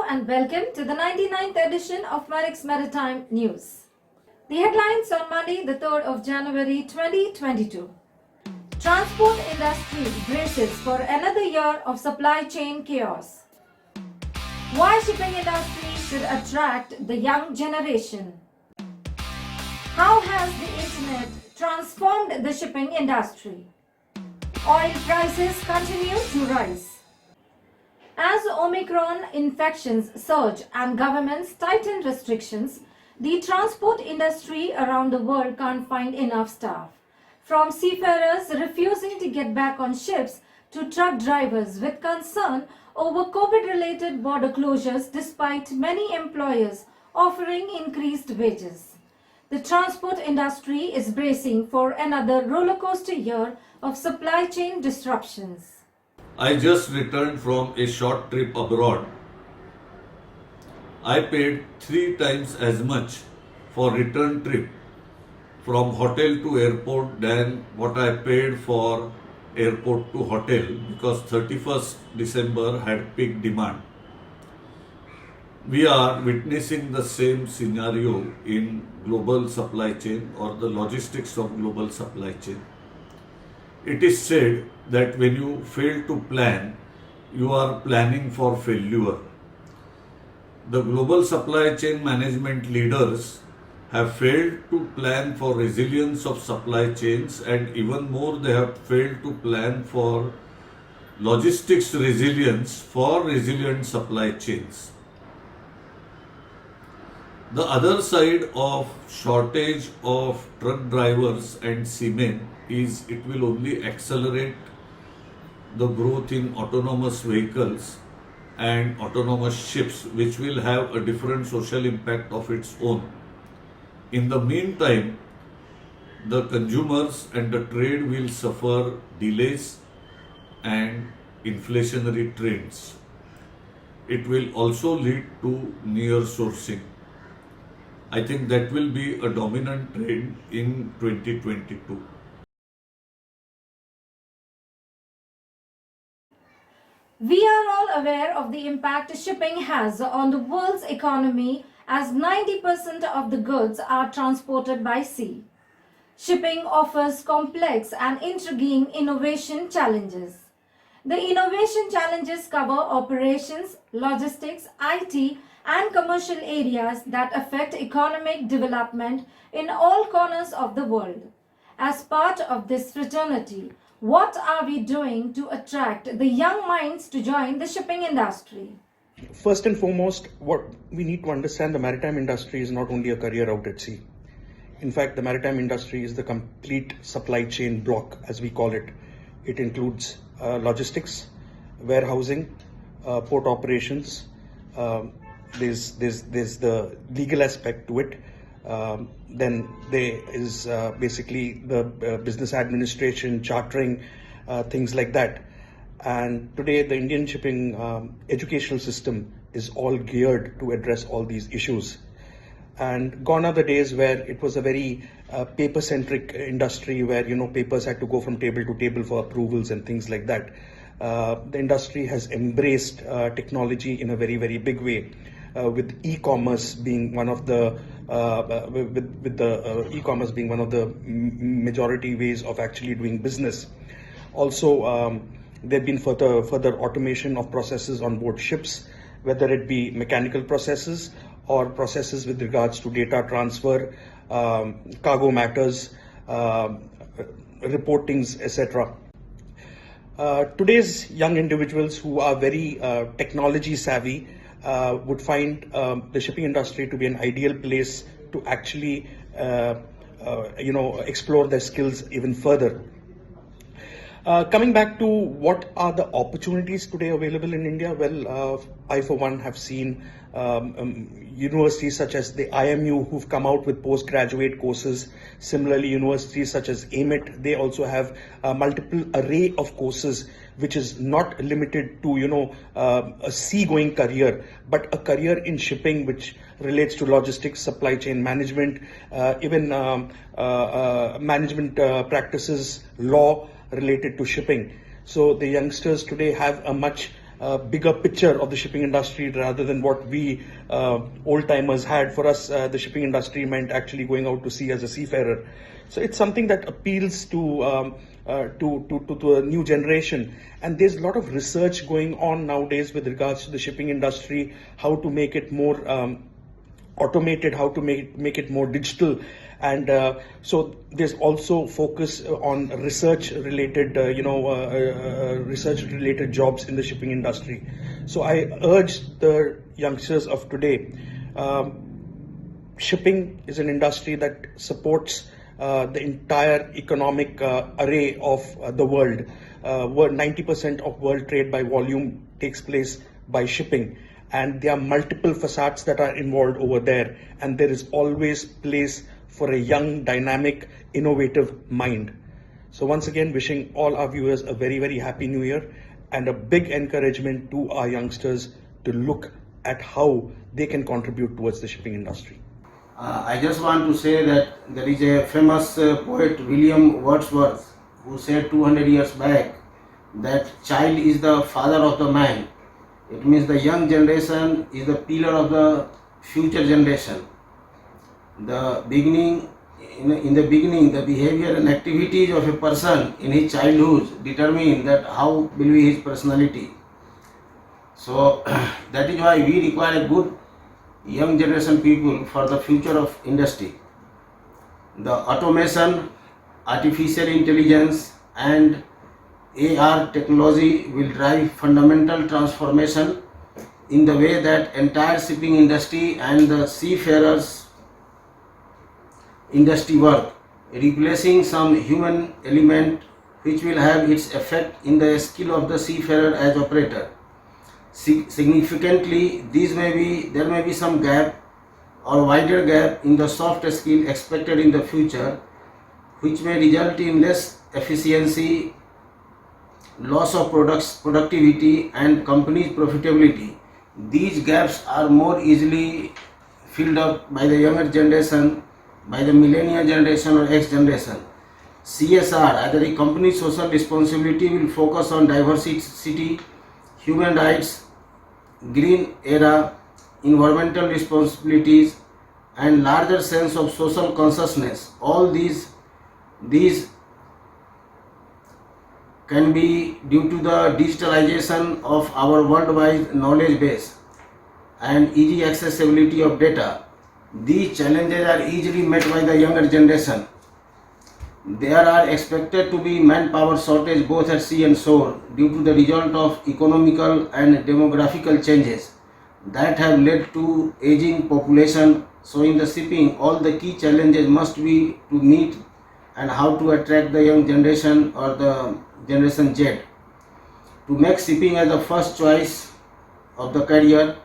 and welcome to the 99th edition of Marix Maritime News. The headlines on Monday, the 3rd of January 2022. Transport industry braces for another year of supply chain chaos. Why shipping industry should attract the young generation. How has the internet transformed the shipping industry? Oil prices continue to rise. As Omicron infections surge and governments tighten restrictions, the transport industry around the world can't find enough staff. From seafarers refusing to get back on ships to truck drivers with concern over COVID-related border closures despite many employers offering increased wages. The transport industry is bracing for another rollercoaster year of supply chain disruptions. I just returned from a short trip abroad. I paid 3 times as much for return trip from hotel to airport than what I paid for airport to hotel because 31st December had peak demand. We are witnessing the same scenario in global supply chain or the logistics of global supply chain. It is said that when you fail to plan, you are planning for failure. The global supply chain management leaders have failed to plan for resilience of supply chains, and even more, they have failed to plan for logistics resilience for resilient supply chains. The other side of shortage of truck drivers and seamen is it will only accelerate the growth in autonomous vehicles and autonomous ships, which will have a different social impact of its own. In the meantime, the consumers and the trade will suffer delays and inflationary trends. It will also lead to near sourcing. I think that will be a dominant trend in 2022. We are all aware of the impact shipping has on the world's economy as 90% of the goods are transported by sea. Shipping offers complex and intriguing innovation challenges. The innovation challenges cover operations, logistics, IT, and commercial areas that affect economic development in all corners of the world. As part of this fraternity, what are we doing to attract the young minds to join the shipping industry? First and foremost, what we need to understand, the maritime industry is not only a career out at sea. In fact, the maritime industry is the complete supply chain block, as we call it. It includes logistics, warehousing, port operations. There's the legal aspect to it. Then there is basically the business administration, chartering, things like that. And today the Indian shipping educational system is all geared to address all these issues. And gone are the days where it was a very paper-centric industry where, papers had to go from table to table for approvals and things like that. The industry has embraced technology in a very, very big way. With e-commerce being one of the e-commerce being one of the majority ways of actually doing business. Also, there have been further automation of processes on board ships, whether it be mechanical processes or processes with regards to data transfer, cargo matters, reportings, etc. Today's young individuals who are very technology savvy would find the shipping industry to be an ideal place to actually, explore their skills even further. Coming back to what are the opportunities today available in India, well, I for one have seen universities such as the IMU who've come out with postgraduate courses. Similarly, universities such as AMIT, they also have a multiple array of courses, which is not limited to, a sea-going career, but a career in shipping, which relates to logistics, supply chain management, even management practices, law related to shipping. So the youngsters today have a much bigger picture of the shipping industry rather than what we old timers had. For us, the shipping industry meant actually going out to sea as a seafarer. So it's something that appeals to a new generation. And there's a lot of research going on nowadays with regards to the shipping industry, how to make it more automated, how to make it more digital. And so there's also focus on research related jobs in the shipping industry. So I urge the youngsters of today, shipping is an industry that supports the entire economic array of the world. 90% of world trade by volume takes place by shipping, and there are multiple facets that are involved over there, and there is always place for a young, dynamic, innovative mind. So once again, wishing all our viewers a very, very happy new year, and a big encouragement to our youngsters to look at how they can contribute towards the shipping industry. I just want to say that there is a famous poet, William Wordsworth, who said 200 years back that child is the father of the man. It means the young generation is the pillar of the future generation. In the beginning, the behavior and activities of a person in his childhood determine that how will be his personality. So that is why we require a good young generation people for the future of industry. The automation, artificial intelligence and AR technology will drive fundamental transformation in the way that entire shipping industry and the seafarers industry work, replacing some human element which will have its effect in the skill of the seafarer as operator. Significantly, there may be some gap or wider gap in the soft skill expected in the future, which may result in less efficiency, loss of productivity and company's profitability. These gaps are more easily filled up by the younger generation, by the millennial generation or X generation. CSR, either a company's social responsibility, will focus on diversity, human rights, green era, environmental responsibilities and larger sense of social consciousness. All these can be due to the digitalization of our worldwide knowledge base and easy accessibility of data. These challenges are easily met by the younger generation. There are expected to be manpower shortage both at sea and shore due to the result of economical and demographical changes that have led to aging population. So in the shipping, all the key challenges must be to meet and how to attract the young generation or the Generation Z. To make shipping as the first choice of the career,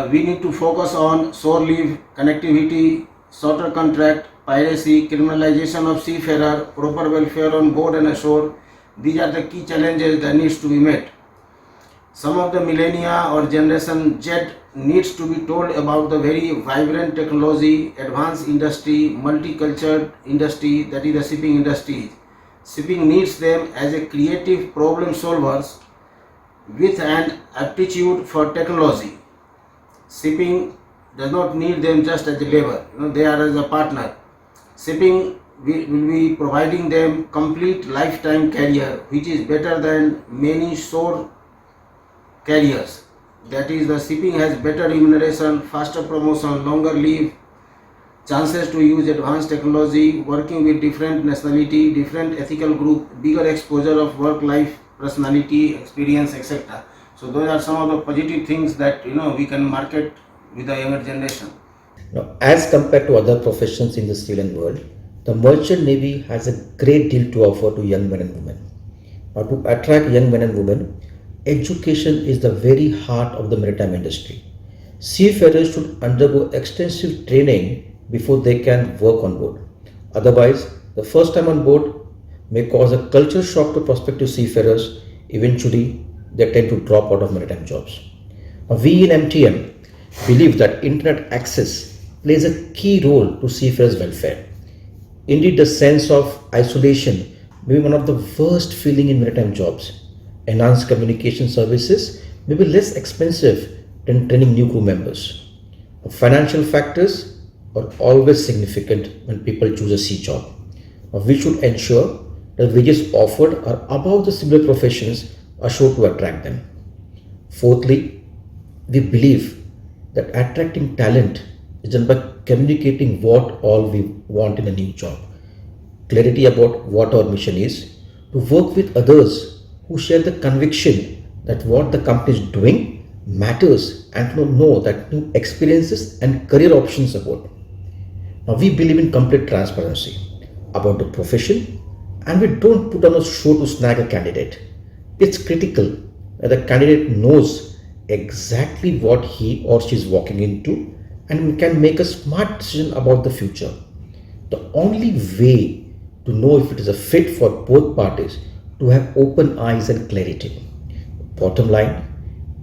we need to focus on shore leave, connectivity, shorter contract, piracy, criminalization of seafarer, proper welfare on board and ashore. These are the key challenges that needs to be met. Some of the millennia or Generation Z needs to be told about the very vibrant technology, advanced industry, multicultural industry, that is the shipping industry. Shipping needs them as a creative problem solvers with an aptitude for technology. Shipping does not need them just as a labor, they are as a partner. Shipping will be providing them complete lifetime career, which is better than many shore careers. That is, the shipping has better remuneration, faster promotion, longer leave, chances to use advanced technology, working with different nationality, different ethical group, bigger exposure of work-life, personality, experience, etc. So those are some of the positive things that we can market with the younger generation. Now, as compared to other professions in the civilian world, the merchant navy has a great deal to offer to young men and women. Now, to attract young men and women, education is the very heart of the maritime industry. Seafarers should undergo extensive training before they can work on board. Otherwise, the first time on board may cause a culture shock to prospective seafarers. Eventually, they tend to drop out of maritime jobs. Now, we in MTM believe that internet access plays a key role to seafarers' welfare. Indeed, the sense of isolation may be one of the worst feeling in maritime jobs. Enhanced communication services may be less expensive than training new crew members. Financial factors are always significant when people choose a C job. We should ensure that wages offered are above the similar professions are sure to attract them. Fourthly, we believe that attracting talent is done by communicating what all we want in a new job. Clarity about what our mission is, to work with others who share the conviction that what the company is doing matters, and to know that new experiences and career options support. Now, we believe in complete transparency about the profession, and we don't put on a show to snag a candidate. It's critical that the candidate knows exactly what he or she is walking into and can make a smart decision about the future. The only way to know if it is a fit for both parties to have open eyes and clarity. Bottom line,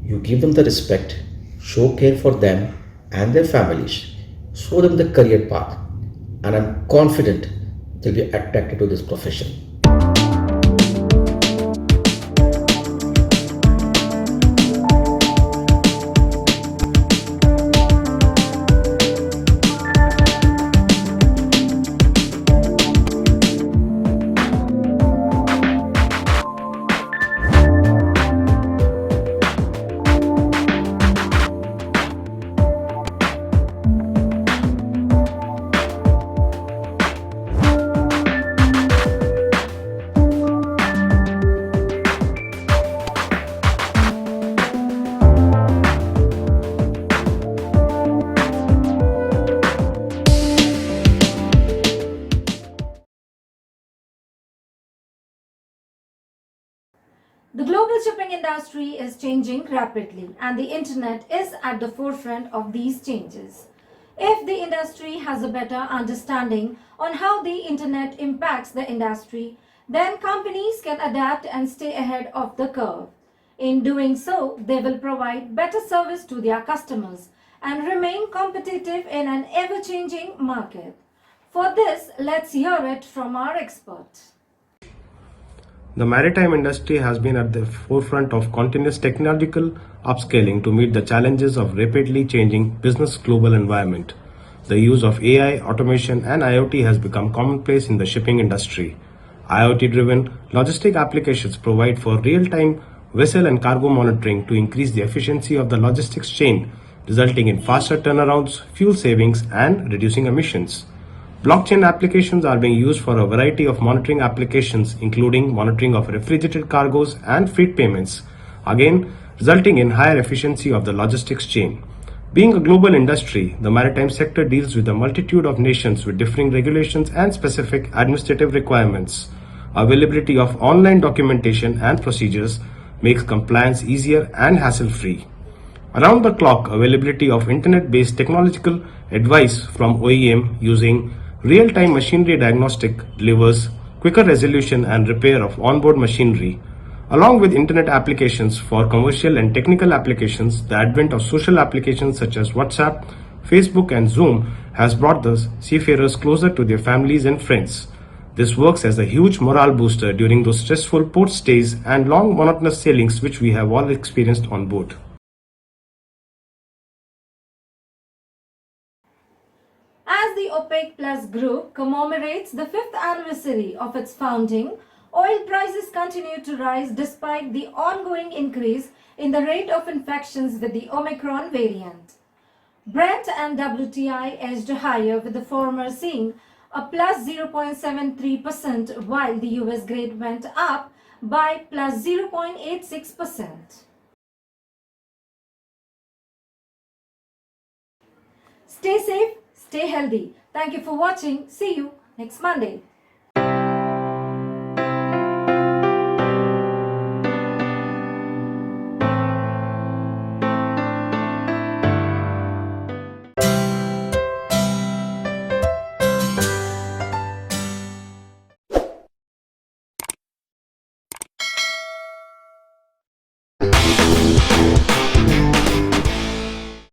you give them the respect, show care for them and their families, show them the career path, and I'm confident they'll be attracted to this profession. The global shipping industry is changing rapidly, and the internet is at the forefront of these changes. If the industry has a better understanding on how the internet impacts the industry, then companies can adapt and stay ahead of the curve. In doing so, they will provide better service to their customers and remain competitive in an ever-changing market. For this, let's hear it from our expert. The maritime industry has been at the forefront of continuous technological upscaling to meet the challenges of rapidly changing business global environment. The use of AI, automation, and IoT has become commonplace in the shipping industry. IoT-driven logistic applications provide for real-time vessel and cargo monitoring to increase the efficiency of the logistics chain, resulting in faster turnarounds, fuel savings, and reducing emissions. Blockchain applications are being used for a variety of monitoring applications, including monitoring of refrigerated cargoes and freight payments, again resulting in higher efficiency of the logistics chain. Being a global industry, the maritime sector deals with a multitude of nations with differing regulations and specific administrative requirements. Availability of online documentation and procedures makes compliance easier and hassle-free. Around the clock availability of internet-based technological advice from OEM using real-time machinery diagnostic delivers quicker resolution and repair of onboard machinery. Along with internet applications for commercial and technical applications, the advent of social applications such as WhatsApp, Facebook, and Zoom has brought the seafarers closer to their families and friends. This works as a huge morale booster during those stressful port stays and long monotonous sailings which we have all experienced on board. As the OPEC Plus group commemorates the 5th anniversary of its founding, oil prices continue to rise despite the ongoing increase in the rate of infections with the Omicron variant. Brent and WTI edged higher, with the former seeing a plus 0.73%, while the US grade went up by plus 0.86%. Stay safe, stay healthy. Thank you for watching. See you next Monday.